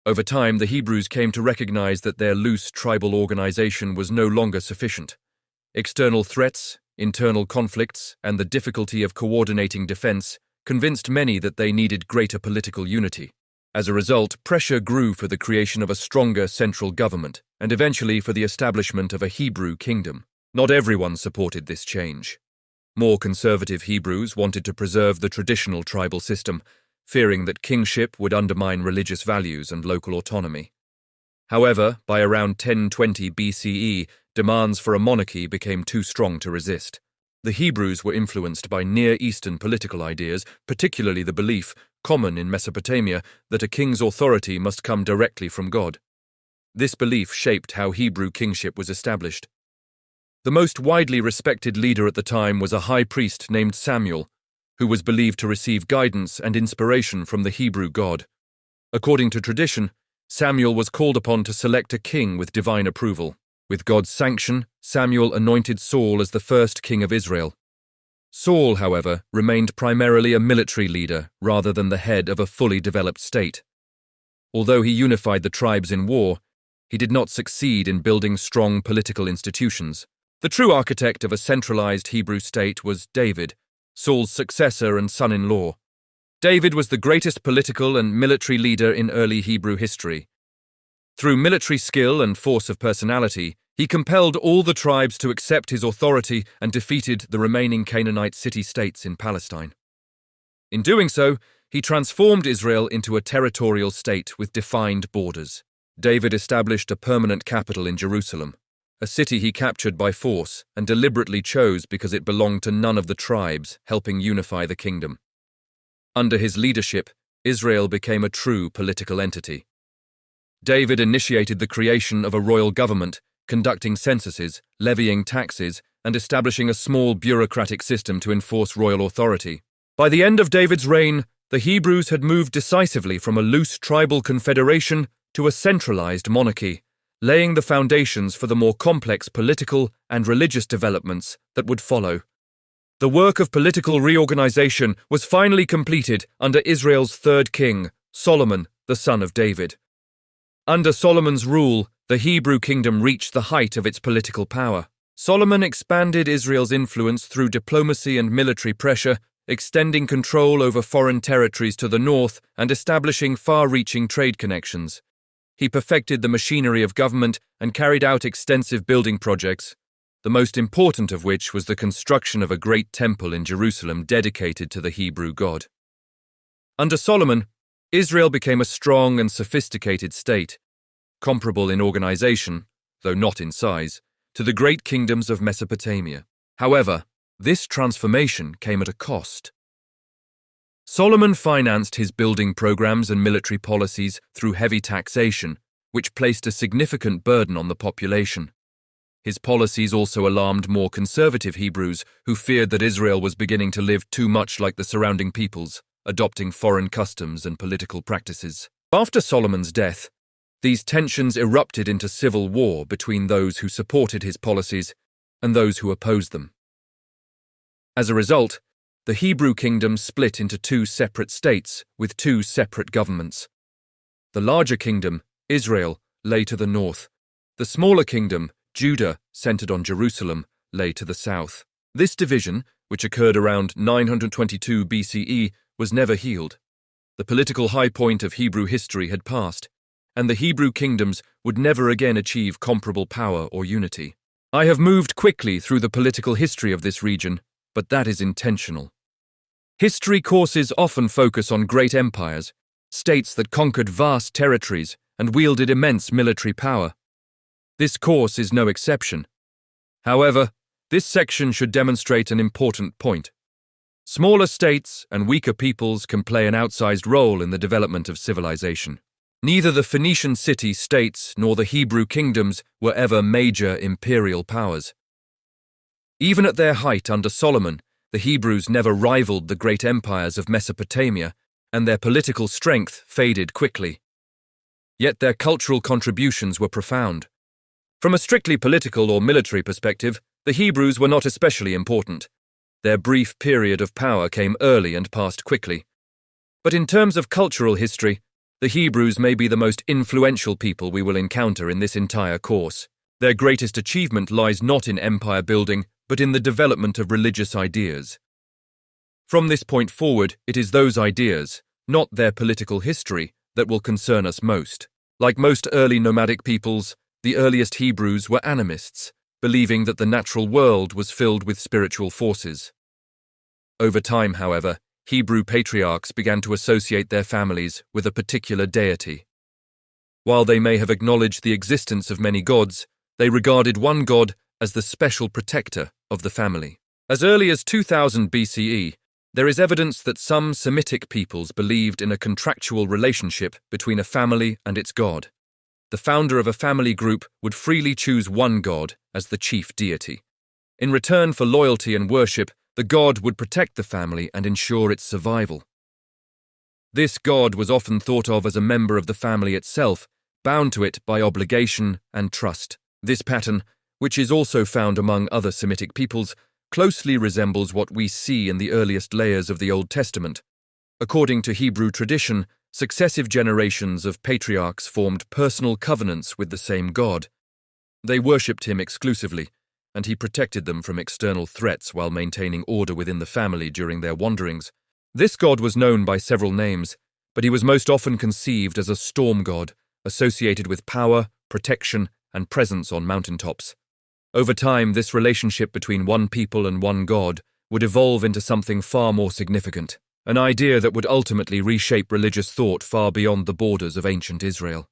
Over time, the Hebrews came to recognize that their loose tribal organization was no longer sufficient. External threats, internal conflicts, and the difficulty of coordinating defense convinced many that they needed greater political unity. As a result, pressure grew for the creation of a stronger central government, and eventually for the establishment of a Hebrew kingdom. Not everyone supported this change. More conservative Hebrews wanted to preserve the traditional tribal system, fearing that kingship would undermine religious values and local autonomy. However, by around 1020 BCE, demands for a monarchy became too strong to resist. The Hebrews were influenced by Near Eastern political ideas, particularly the belief, common in Mesopotamia, that a king's authority must come directly from God. This belief shaped how Hebrew kingship was established. The most widely respected leader at the time was a high priest named Samuel, who was believed to receive guidance and inspiration from the Hebrew God. According to tradition, Samuel was called upon to select a king with divine approval. With God's sanction, Samuel anointed Saul as the first king of Israel. Saul, however, remained primarily a military leader rather than the head of a fully developed state. Although he unified the tribes in war, he did not succeed in building strong political institutions. The true architect of a centralized Hebrew state was David, Saul's successor and son-in-law. David was the greatest political and military leader in early Hebrew history. Through military skill and force of personality, he compelled all the tribes to accept his authority and defeated the remaining Canaanite city-states in Palestine. In doing so, he transformed Israel into a territorial state with defined borders. David established a permanent capital in Jerusalem, a city he captured by force and deliberately chose because it belonged to none of the tribes, helping unify the kingdom. Under his leadership, Israel became a true political entity. David initiated the creation of a royal government, conducting censuses, levying taxes, and establishing a small bureaucratic system to enforce royal authority. By the end of David's reign, the Hebrews had moved decisively from a loose tribal confederation to a centralized monarchy, laying the foundations for the more complex political and religious developments that would follow. The work of political reorganization was finally completed under Israel's third king, Solomon, the son of David. Under Solomon's rule, the Hebrew kingdom reached the height of its political power. Solomon expanded Israel's influence through diplomacy and military pressure, extending control over foreign territories to the north and establishing far-reaching trade connections. He perfected the machinery of government and carried out extensive building projects, the most important of which was the construction of a great temple in Jerusalem dedicated to the Hebrew God. Under Solomon, Israel became a strong and sophisticated state, comparable in organization, though not in size, to the great kingdoms of Mesopotamia. However, this transformation came at a cost. Solomon financed his building programs and military policies through heavy taxation, which placed a significant burden on the population. His policies also alarmed more conservative Hebrews who feared that Israel was beginning to live too much like the surrounding peoples, adopting foreign customs and political practices. After Solomon's death, these tensions erupted into civil war between those who supported his policies and those who opposed them. As a result, the Hebrew kingdom split into two separate states with two separate governments. The larger kingdom, Israel, lay to the north. The smaller kingdom, Judah, centered on Jerusalem, lay to the south. This division, which occurred around 922 BCE, was never healed. The political high point of Hebrew history had passed, and the Hebrew kingdoms would never again achieve comparable power or unity. I have moved quickly through the political history of this region, but that is intentional. History courses often focus on great empires, states that conquered vast territories and wielded immense military power. This course is no exception. However, this section should demonstrate an important point. Smaller states and weaker peoples can play an outsized role in the development of civilization. Neither the Phoenician city-states nor the Hebrew kingdoms were ever major imperial powers. Even at their height under Solomon, the Hebrews never rivaled the great empires of Mesopotamia, and their political strength faded quickly. Yet their cultural contributions were profound. From a strictly political or military perspective, the Hebrews were not especially important. Their brief period of power came early and passed quickly. But in terms of cultural history, The Hebrews may be the most influential people we will encounter in this entire course. Their greatest achievement lies not in empire building, but in the development of religious ideas. From this point forward, it is those ideas, not their political history, that will concern us most. Like most early nomadic peoples, the earliest Hebrews were animists, believing that the natural world was filled with spiritual forces. Over time, however, Hebrew patriarchs began to associate their families with a particular deity. While they may have acknowledged the existence of many gods, they regarded one god as the special protector of the family. As early as 2000 BCE, there is evidence that some Semitic peoples believed in a contractual relationship between a family and its god. The founder of a family group would freely choose one god as the chief deity. In return for loyalty and worship, the god would protect the family and ensure its survival. This god was often thought of as a member of the family itself, bound to it by obligation and trust. This pattern, which is also found among other Semitic peoples, closely resembles what we see in the earliest layers of the Old Testament. According to Hebrew tradition, successive generations of patriarchs formed personal covenants with the same god. They worshipped him exclusively, and he protected them from external threats while maintaining order within the family during their wanderings. This god was known by several names, but he was most often conceived as a storm god, associated with power, protection, and presence on mountaintops. Over time, this relationship between one people and one god would evolve into something far more significant, an idea that would ultimately reshape religious thought far beyond the borders of ancient Israel.